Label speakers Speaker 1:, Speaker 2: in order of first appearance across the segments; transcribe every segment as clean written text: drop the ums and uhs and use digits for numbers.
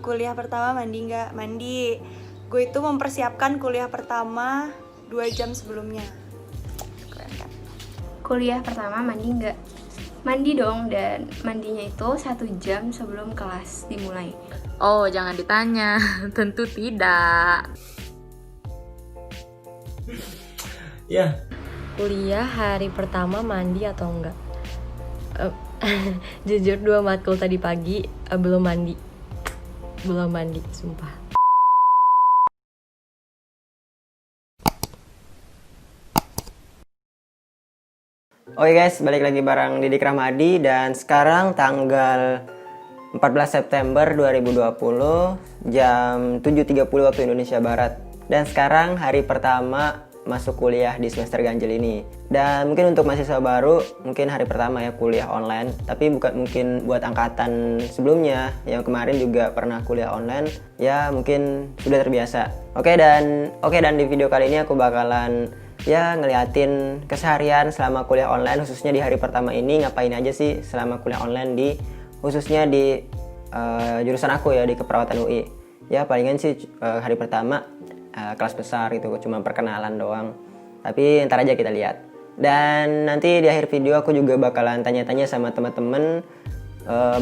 Speaker 1: Kuliah pertama mandi nggak? Mandi. Gue itu mempersiapkan kuliah pertama 2 jam sebelumnya. Keren kan?
Speaker 2: Kuliah pertama mandi nggak? Mandi dong, dan mandinya itu 1 jam sebelum kelas dimulai.
Speaker 3: Oh, jangan ditanya. Tentu tidak.
Speaker 4: Ya,
Speaker 5: Kuliah hari pertama mandi atau enggak? Eh, Jujur 2 matkul tadi pagi belum mandi. Belum mandi, sumpah.
Speaker 4: oke guys, balik lagi bareng Didik Rahmadi dan sekarang tanggal 14 September 2020 jam 7.30 waktu Indonesia Barat. Dan sekarang hari pertama masuk kuliah di semester ganjil ini. Dan mungkin untuk mahasiswa baru, mungkin hari pertama ya kuliah online. Tapi bukan mungkin buat angkatan sebelumnya yang kemarin juga pernah kuliah online, ya mungkin sudah terbiasa. Oke dan di video kali ini aku bakalan ya ngeliatin keseharian selama kuliah online, khususnya di hari pertama ini ngapain aja sih selama kuliah online khususnya di jurusan aku ya, di keperawatan UI. Ya palingan sih hari pertama kelas besar gitu, cuma perkenalan doang. Tapi ntar aja kita lihat. Dan nanti di akhir video aku juga bakalan tanya-tanya sama teman-teman,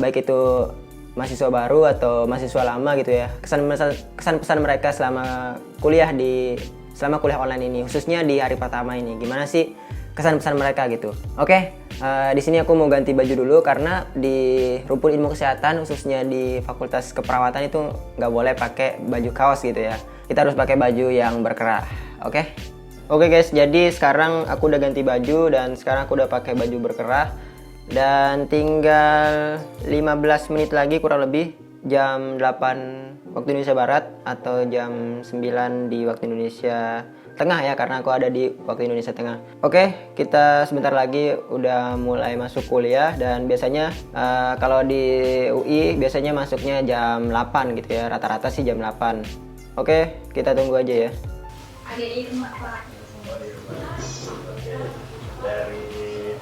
Speaker 4: baik itu mahasiswa baru atau mahasiswa lama gitu ya, kesan-pesan mereka selama kuliah online ini, khususnya di hari pertama ini. Gimana sih kesan-pesan mereka gitu. Oke, di sini aku mau ganti baju dulu karena di rumpun ilmu kesehatan, khususnya di fakultas keperawatan itu nggak boleh pakai baju kaos gitu ya. Kita harus pakai baju yang berkerah. Oke guys, jadi sekarang aku udah ganti baju dan sekarang aku udah pakai baju berkerah. Dan tinggal 15 menit lagi kurang lebih jam 8 waktu Indonesia Barat atau jam 9 di waktu Indonesia Tengah ya, karena aku ada di waktu Indonesia Tengah. Oke, kita sebentar lagi udah mulai masuk kuliah dan biasanya kalau di UI biasanya masuknya jam 8 gitu ya, rata-rata sih jam 8. Oke, kita tunggu aja ya.
Speaker 2: Dari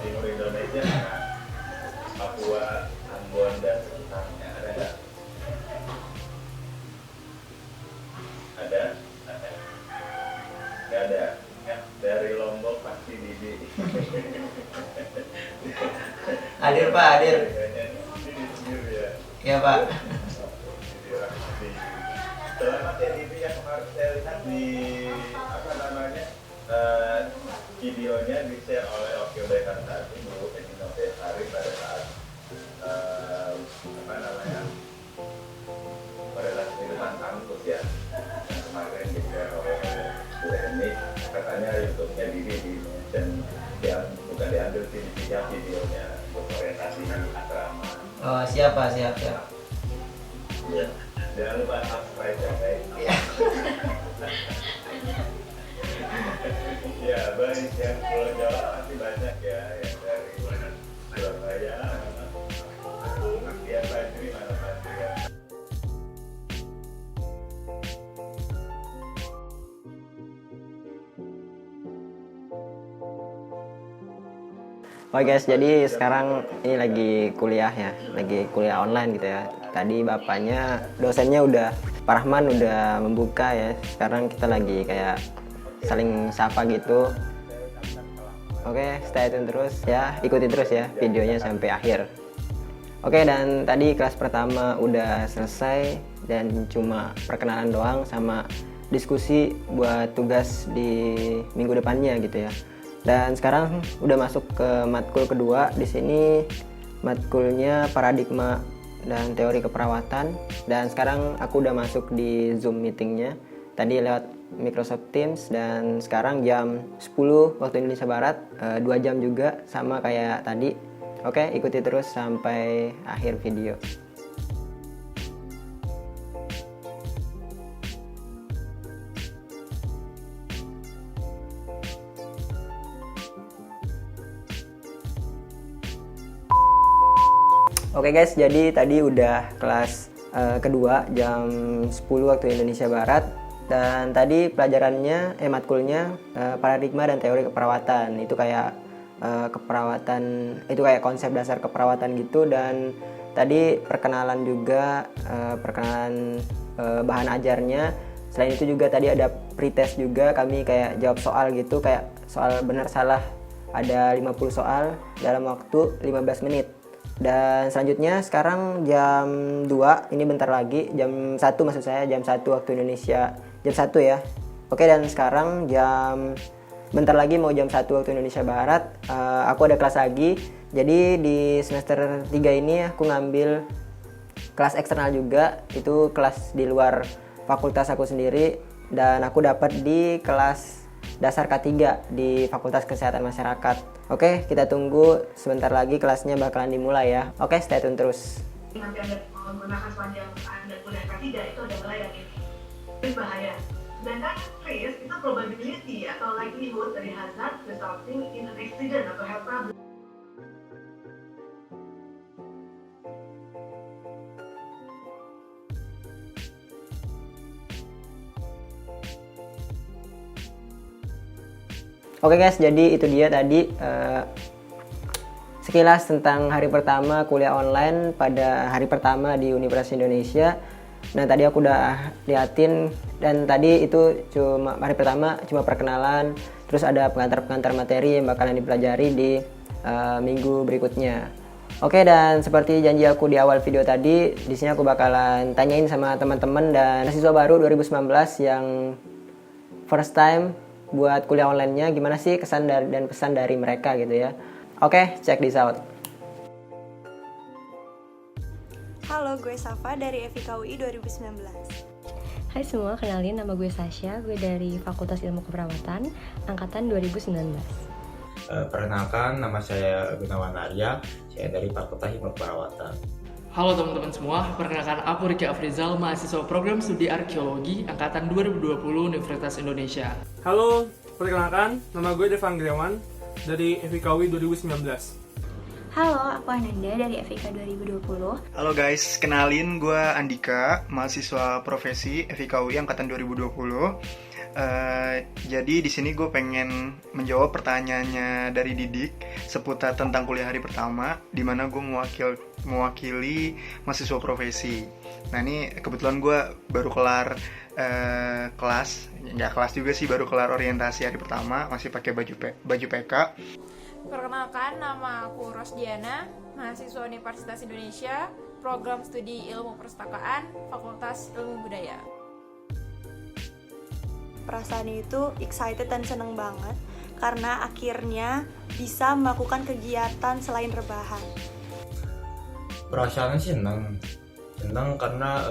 Speaker 6: timur Indonesia, Papua, Ambon dan sekitarnya ada nggak? Ada? Nggak ada. Ya, dari Lombok pasti Didi.
Speaker 4: Hadir Pak, hadir.
Speaker 6: Didi sendiri ya.
Speaker 4: Iya Pak.
Speaker 6: Didi Rahmadi. Selamat ya Didi, yang kemarin saya lihat di apa namanya videonya di share oleh Oke Udekan saat itu, Edi Novesari pada saat apa namanya pada saat pengumuman kampus ya, yang kemarin di share oleh Bu Eni, katanya YouTube-nya Didi di mention, yang bukan diambil sih videonya untuk orientasi asrama.
Speaker 4: Oh, siap.
Speaker 6: Ya, jangan lupa subscribe ya guys. Ya baik, yang Pulau Jawa pasti banyak ya, yang dari Surabaya, Makian Badri, mana Badri ya.
Speaker 4: Oke guys, jadi sekarang ini lagi kuliah ya, lagi kuliah online gitu ya. Tadi bapaknya, dosennya udah, Pak Rahman udah membuka ya. Sekarang kita lagi kayak saling sapa gitu. Oke, stay tune terus ya, ikuti terus ya videonya sampai akhir. Oke, dan tadi kelas pertama udah selesai dan cuma perkenalan doang sama diskusi buat tugas di minggu depannya gitu ya. Dan sekarang udah masuk ke matkul kedua. Di sini matkulnya paradigma dan teori keperawatan. Dan sekarang aku udah masuk di Zoom meetingnya. Tadi lewat Microsoft Teams dan sekarang jam 10 waktu Indonesia Barat, 2 jam juga sama kayak tadi. Oke, ikuti terus sampai akhir video. Oke guys, jadi tadi udah kelas kedua jam 10 waktu Indonesia Barat. Dan tadi pelajarannya, matkulnya paradigma dan teori keperawatan. Itu kayak keperawatan, itu kayak konsep dasar keperawatan gitu. Dan tadi perkenalan juga, perkenalan bahan ajarnya. Selain itu juga tadi ada pretest juga, kami kayak jawab soal gitu, kayak soal benar salah, ada 50 soal dalam waktu 15 menit. Dan selanjutnya sekarang jam 2, ini bentar lagi, jam 1 maksud saya, jam 1 waktu Indonesia, jam 1 ya. Oke, dan sekarang bentar lagi mau jam 1 waktu Indonesia Barat, aku ada kelas lagi. Jadi di semester 3 ini aku ngambil kelas eksternal juga, itu kelas di luar fakultas aku sendiri, dan aku dapat di kelas dasar K3 di Fakultas Kesehatan Masyarakat. Oke, kita tunggu sebentar lagi kelasnya bakalan dimulai ya. Oke, stay tune terus.
Speaker 7: Nanti Anda menggunakan sepanjang Anda kuliah K3 itu adalah yang ini. Berbahaya. Sedangkan risk itu probability atau likelihood dari hazard resulting in an accident atau health problem.
Speaker 4: Oke guys, jadi itu dia tadi sekilas tentang hari pertama kuliah online pada hari pertama di Universitas Indonesia. Nah, tadi aku udah liatin, dan tadi itu cuma hari pertama cuma perkenalan, terus ada pengantar materi yang bakalan dipelajari di minggu berikutnya. Oke, dan seperti janji aku di awal video tadi, di sini aku bakalan tanyain sama teman-teman dan mahasiswa baru 2019 yang first time buat kuliah online-nya, gimana sih kesan dan pesan dari mereka gitu ya. Oke, check this out.
Speaker 1: Halo, gue Safa dari FIKUI 2019.
Speaker 5: Hai semua, kenalin nama gue Sasha, gue dari Fakultas Ilmu Keperawatan, angkatan 2019.
Speaker 8: Perkenalkan, nama saya Gunawan Arya, saya dari Fakultas Ilmu Keperawatan.
Speaker 9: Halo teman-teman semua, perkenalkan aku Riki Afrizal, mahasiswa program studi arkeologi angkatan 2020 Universitas Indonesia.
Speaker 10: Halo, perkenalkan, nama gue Devan Grewan dari FIKUI 2019.
Speaker 2: Halo, aku Ananda dari FIK 2020.
Speaker 11: Halo guys, kenalin gue Andika, mahasiswa profesi FIKUI angkatan 2020. Jadi di sini gue pengen menjawab pertanyaannya dari Didik seputar tentang kuliah hari pertama, di mana gue mewakili mahasiswa profesi. Nah, ini kebetulan gue baru kelar kelas, nggak kelas juga sih, baru kelar orientasi hari pertama, masih pakai baju PK.
Speaker 12: Perkenalkan, nama aku Rosdiana, mahasiswa Universitas Indonesia, program studi Ilmu Perpustakaan, Fakultas Ilmu Budaya.
Speaker 1: Perasaan itu excited dan seneng banget karena akhirnya bisa melakukan kegiatan selain rebahan.
Speaker 8: Perasaannya sih senang karena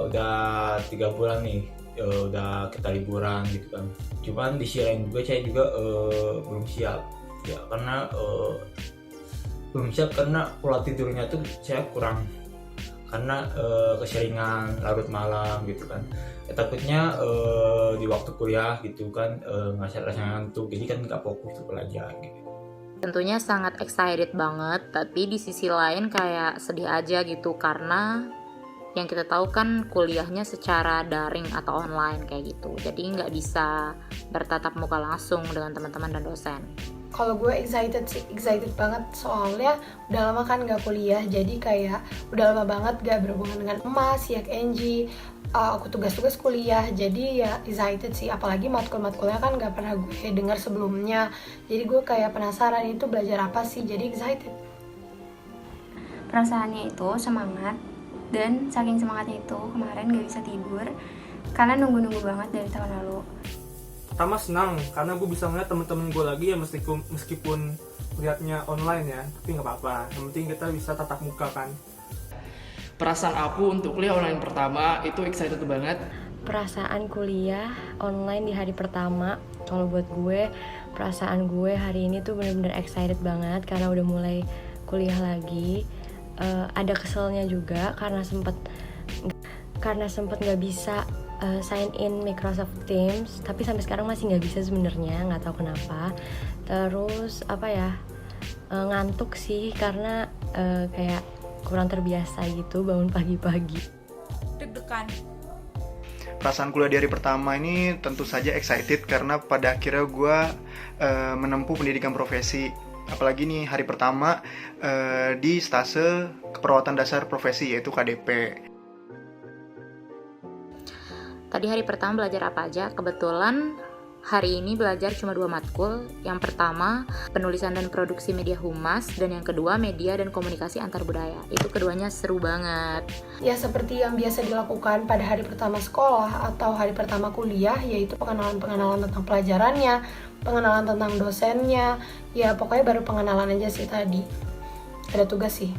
Speaker 8: udah 3 bulan nih, udah kita liburan gitu kan. Cuman di sisi lain juga saya juga belum siap ya, karena pola tidurnya tuh saya kurang, karena keseringan larut malam gitu kan. Takutnya di waktu kuliah gitu kan nggak rasa ngantuk, jadi kan nggak fokus tuh belajar gitu.
Speaker 3: Tentunya sangat excited banget, tapi di sisi lain kayak sedih aja gitu, karena yang kita tahu kan kuliahnya secara daring atau online kayak gitu, jadi nggak bisa bertatap muka langsung dengan teman-teman dan dosen.
Speaker 13: Kalau gue excited banget, soalnya udah lama kan gak kuliah, jadi kayak udah lama banget gak berhubungan dengan emas, Yak Enji, aku tugas-tugas kuliah, jadi ya excited sih, apalagi matkul-matkulnya kan gak pernah gue dengar sebelumnya, jadi gue kayak penasaran itu belajar apa sih, jadi excited.
Speaker 2: Perasaannya itu semangat, dan saking semangatnya itu kemarin gak bisa tidur karena nunggu-nunggu banget dari tahun lalu.
Speaker 10: Pertama senang karena gue bisa ngeliat temen-temen gue lagi ya, meskipun lihatnya online ya, tapi nggak apa-apa, yang penting kita bisa tatap muka kan.
Speaker 9: Perasaan aku untuk kuliah online pertama itu excited banget.
Speaker 5: Perasaan kuliah online di hari pertama, kalau buat gue, perasaan gue hari ini tuh bener-bener excited banget karena udah mulai kuliah lagi. Ada keselnya juga karena sempet nggak bisa sign in Microsoft Teams, tapi sampai sekarang masih nggak bisa sebenarnya, nggak tahu kenapa. Terus ngantuk sih karena kayak kurang terbiasa gitu bangun pagi-pagi.
Speaker 12: Deg-degan.
Speaker 11: Perasaan kuliah di hari pertama ini tentu saja excited karena pada akhirnya gue menempuh pendidikan profesi. apalagi nih hari pertama di stase keperawatan dasar profesi yaitu KDP.
Speaker 3: Tadi hari pertama belajar apa aja? Kebetulan hari ini belajar cuma 2 matkul. Yang pertama, penulisan dan produksi media humas, dan yang kedua, media dan komunikasi antar budaya. Itu keduanya seru banget.
Speaker 13: Ya seperti yang biasa dilakukan pada hari pertama sekolah atau hari pertama kuliah, yaitu pengenalan tentang pelajarannya, pengenalan tentang dosennya, ya pokoknya baru pengenalan aja sih tadi. Ada tugas sih.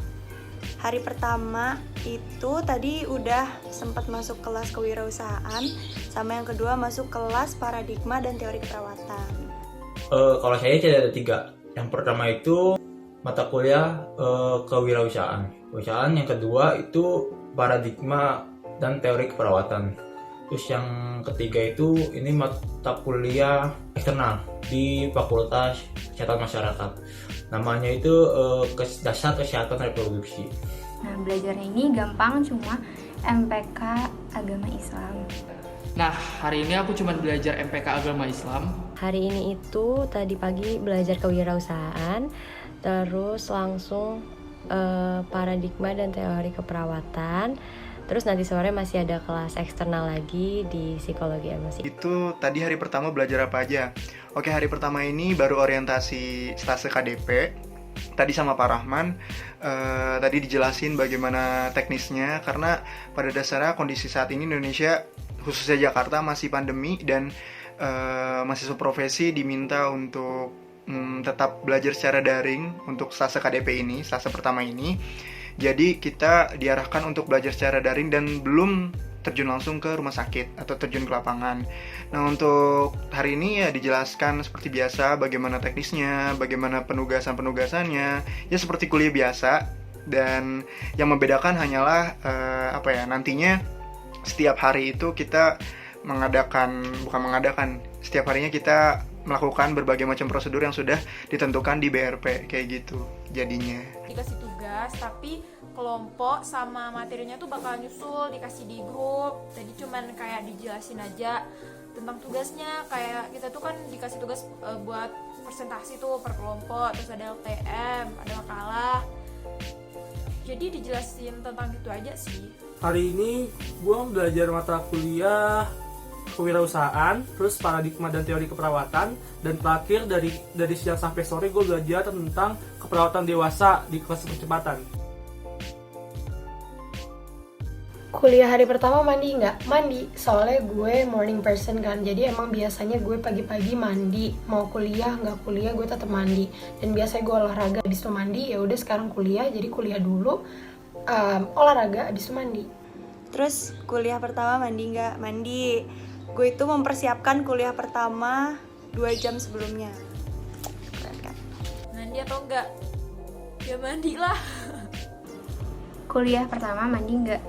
Speaker 1: Hari pertama itu tadi udah sempat masuk kelas kewirausahaan, sama yang kedua masuk kelas paradigma dan teori keperawatan.
Speaker 8: Kalau saya ada 3. Yang pertama itu mata kuliah kewirausahaan. Yang kedua itu paradigma dan teori keperawatan. Terus yang ketiga itu ini mata kuliah eksternal di Fakultas Kesehatan Masyarakat. Namanya itu Dasar Kesehatan Reproduksi.
Speaker 2: Nah, belajarnya ini gampang, cuma MPK Agama Islam.
Speaker 9: Nah, hari ini aku cuma belajar MPK Agama Islam.
Speaker 5: Hari ini itu tadi pagi belajar kewirausahaan, terus langsung paradigma dan teori keperawatan. Terus nanti sore masih ada kelas eksternal lagi di psikologi emosi.
Speaker 11: Itu tadi hari pertama belajar apa aja? Oke, hari pertama ini baru orientasi stase KDP. Tadi sama Pak Rahman, tadi dijelasin bagaimana teknisnya, karena pada dasarnya kondisi saat ini Indonesia, khususnya Jakarta, masih pandemi dan mahasiswa profesi diminta untuk tetap belajar secara daring untuk stase KDP ini, stase pertama ini. Jadi kita diarahkan untuk belajar secara daring dan belum terjun langsung ke rumah sakit atau terjun ke lapangan. Nah, untuk hari ini ya dijelaskan seperti biasa bagaimana teknisnya, bagaimana penugasan-penugasannya, ya seperti kuliah biasa. Dan yang membedakan hanyalah nantinya setiap hari itu kita setiap harinya kita melakukan berbagai macam prosedur yang sudah ditentukan di BRP kayak gitu jadinya.
Speaker 12: Dikasih tugas, tapi kelompok sama materinya tuh bakal nyusul, dikasih di grup. Jadi cuman kayak dijelasin aja tentang tugasnya, kayak kita tuh kan dikasih tugas buat presentasi tuh per kelompok, terus ada LTM, ada makalah. Jadi dijelasin tentang gitu aja sih.
Speaker 10: Hari ini gue belajar mata kuliah kewirausahaan, terus paradigma dan teori keperawatan, dan terakhir dari siang sampai sore gue belajar tentang keperawatan dewasa di kelas percepatan.
Speaker 13: Kuliah hari pertama mandi nggak? Mandi, soalnya gue morning person kan, jadi emang biasanya gue pagi-pagi mandi, mau kuliah nggak kuliah gue tetap mandi. Dan biasanya gue olahraga abis itu mandi, ya udah sekarang kuliah, jadi kuliah dulu, olahraga abis itu mandi.
Speaker 1: Terus kuliah pertama mandi nggak? Mandi. Gue itu mempersiapkan kuliah pertama 2 jam sebelumnya. Keren kan?
Speaker 12: Mandi atau enggak? Ya mandi lah.
Speaker 2: Kuliah pertama mandi nggak?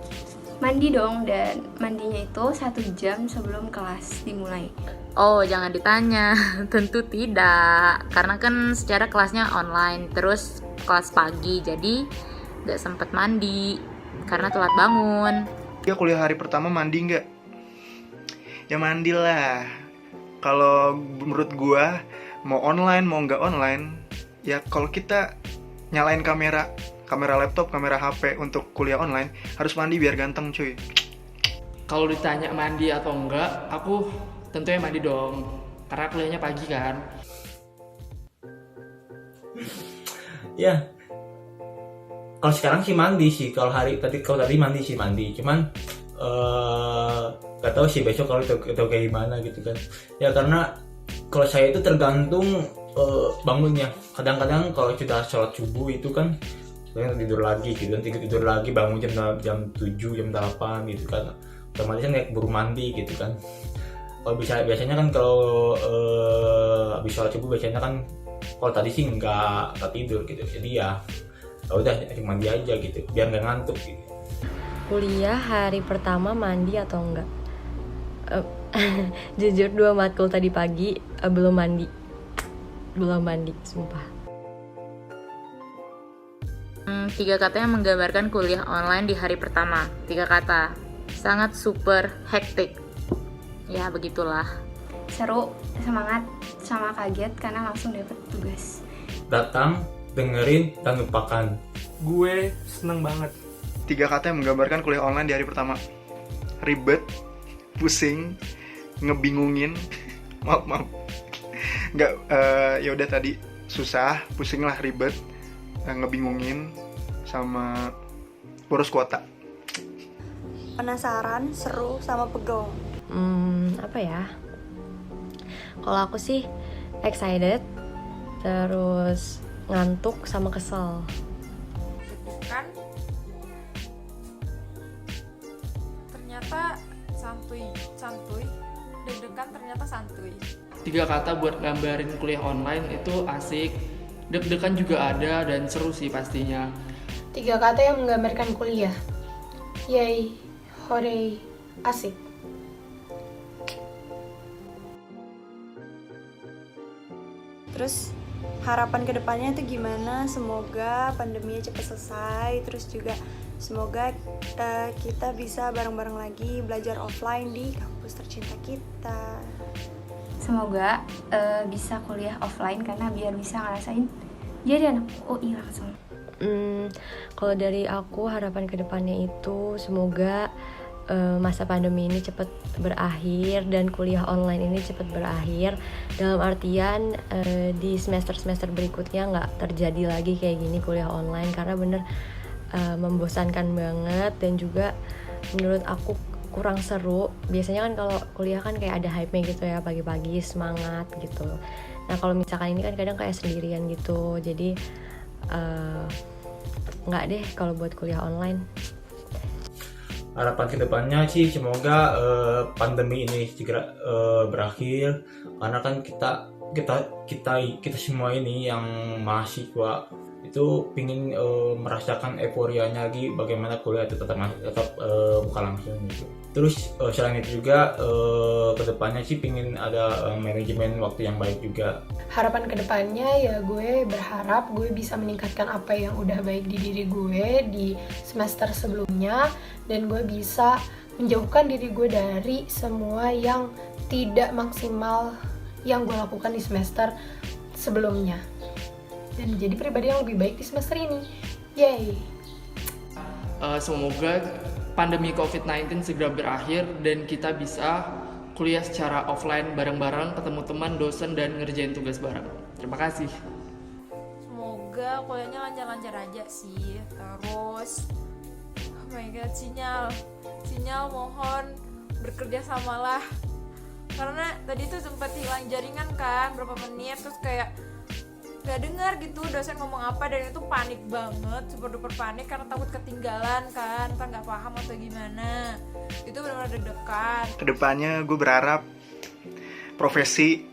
Speaker 2: Mandi dong, dan mandinya itu 1 jam sebelum kelas dimulai.
Speaker 3: Oh, jangan ditanya. Tentu tidak. Karena kan secara kelasnya online, terus kelas pagi, jadi gak sempet mandi karena telat bangun.
Speaker 11: Ya, kuliah hari pertama mandi nggak? Ya mandilah. Kalau menurut gua, mau online mau nggak online, ya kalau kita nyalain kamera laptop, kamera HP untuk kuliah online, harus mandi biar ganteng cuy.
Speaker 9: Kalau ditanya mandi atau enggak, aku tentunya mandi dong, karena kuliahnya pagi kan.
Speaker 8: Ya, kalau sekarang sih mandi sih. Kalau tadi mandi sih mandi. Cuman gak tahu sih besok kalau itu kayak gimana gitu kan. Ya karena kalau saya itu tergantung bangunnya. Kadang-kadang kalau sudah sholat subuh itu kan tidur lagi gitu kan, tidur lagi bangun jam 7, jam 8 gitu kan, otomatis kan kayak keburu mandi gitu kan. Kalau biasanya kan kalau habis sholat subuh biasanya kan, kalau tadi sih nggak tidur gitu, jadi ya udah mandi aja gitu biar nggak ngantuk gitu.
Speaker 5: Kuliah hari pertama mandi atau enggak? Jujur 2 matkul tadi pagi belum mandi sumpah.
Speaker 3: 3 kata yang menggambarkan kuliah online di hari pertama. 3 kata. Sangat super hektik. Ya begitulah.
Speaker 2: Seru, semangat, sama kaget karena langsung dapat tugas.
Speaker 8: datang, dengerin, dan lupakan.
Speaker 10: Gue seneng banget.
Speaker 11: 3 kata yang menggambarkan kuliah online di hari pertama. Ribet, pusing, ngebingungin. maaf. Nggak, ya udah tadi susah, pusing lah, ribet, ngebingungin, sama urus kuota.
Speaker 1: Penasaran, seru, sama pegel.
Speaker 5: Apa ya? Kalau aku sih excited, terus ngantuk sama kesel.
Speaker 12: Kan ternyata santuy, deg-degan ternyata santuy.
Speaker 9: 3 kata buat gambarin kuliah online itu asik, deg-degan juga ada, dan seru sih pastinya.
Speaker 13: 3 kata yang menggambarkan kuliah. Yay, hore, asik.
Speaker 1: Terus harapan kedepannya itu gimana? Semoga pandeminya cepat selesai. Terus juga semoga kita bisa bareng-bareng lagi belajar offline di kampus tercinta kita.
Speaker 2: Semoga bisa kuliah offline karena biar bisa ngerasain jadi anak UI langsung.
Speaker 5: Kalau dari aku harapan kedepannya itu semoga masa pandemi ini cepat berakhir dan kuliah online ini cepat berakhir, dalam artian di semester berikutnya nggak terjadi lagi kayak gini kuliah online, karena bener membosankan banget dan juga menurut aku kurang seru. Biasanya kan kalau kuliah kan kayak ada hype-nya gitu ya, pagi-pagi semangat gitu. Nah kalau misalkan ini kan kadang kayak sendirian gitu, jadi nggak deh kalau buat kuliah online.
Speaker 8: Harapan kedepannya sih semoga pandemi ini segera berakhir, karena kan kita semua ini yang mahasiswa itu pingin merasakan euforianya lagi bagaimana kuliah itu tetap buka langsung gitu. Terus selain itu juga kedepannya sih pingin ada manajemen waktu yang baik juga.
Speaker 13: Harapan kedepannya ya gue berharap gue bisa meningkatkan apa yang udah baik di diri gue di semester sebelumnya, dan gue bisa menjauhkan diri gue dari semua yang tidak maksimal yang gue lakukan di semester sebelumnya, dan menjadi pribadi yang lebih baik di semester ini. Yay!
Speaker 9: Semoga pandemi COVID-19 segera berakhir dan kita bisa kuliah secara offline bareng-bareng, ketemu teman, dosen, dan ngerjain tugas bareng. Terima kasih.
Speaker 12: Semoga kuliahnya lancar-lancar aja sih. Terus, oh my god, sinyal mohon bekerja samalah. Karena tadi tuh sempat hilang jaringan kan berapa menit, terus kayak gak dengar gitu dosen ngomong apa, dan itu panik banget, super duper panik karena takut ketinggalan kan, entah nggak paham atau gimana. Itu benar-benar deg-degan.
Speaker 11: Kedepannya gue berharap profesi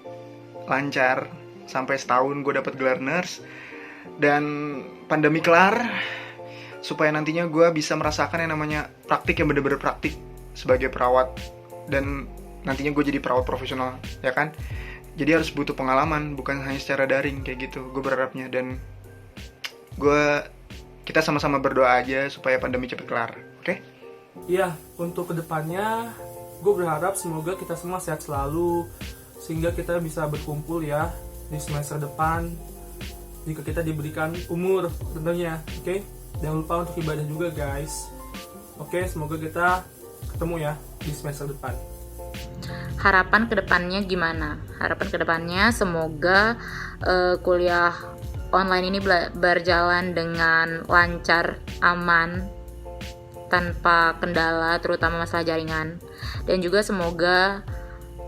Speaker 11: lancar sampai setahun gue dapat gelar nurse, dan pandemi kelar supaya nantinya gue bisa merasakan yang namanya praktik yang bener-bener praktik sebagai perawat, dan nantinya gue jadi perawat profesional, ya kan? Jadi harus butuh pengalaman, bukan hanya secara daring kayak gitu. Gue berharapnya, dan kita sama-sama berdoa aja supaya pandemi cepat kelar, oke?
Speaker 10: Iya, untuk kedepannya gue berharap semoga kita semua sehat selalu, sehingga kita bisa berkumpul ya di semester depan jika kita diberikan umur tentunya, oke? Jangan lupa untuk ibadah juga guys. Oke, semoga kita ketemu ya di semester depan.
Speaker 3: Harapan kedepannya gimana? Harapan kedepannya semoga kuliah online ini berjalan dengan lancar, aman, tanpa kendala, terutama masalah jaringan. Dan juga semoga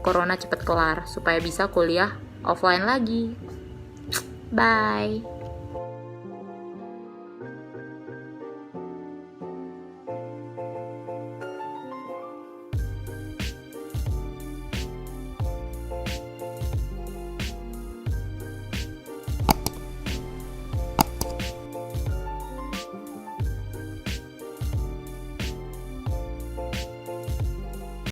Speaker 3: corona cepat kelar supaya bisa kuliah offline lagi. Bye.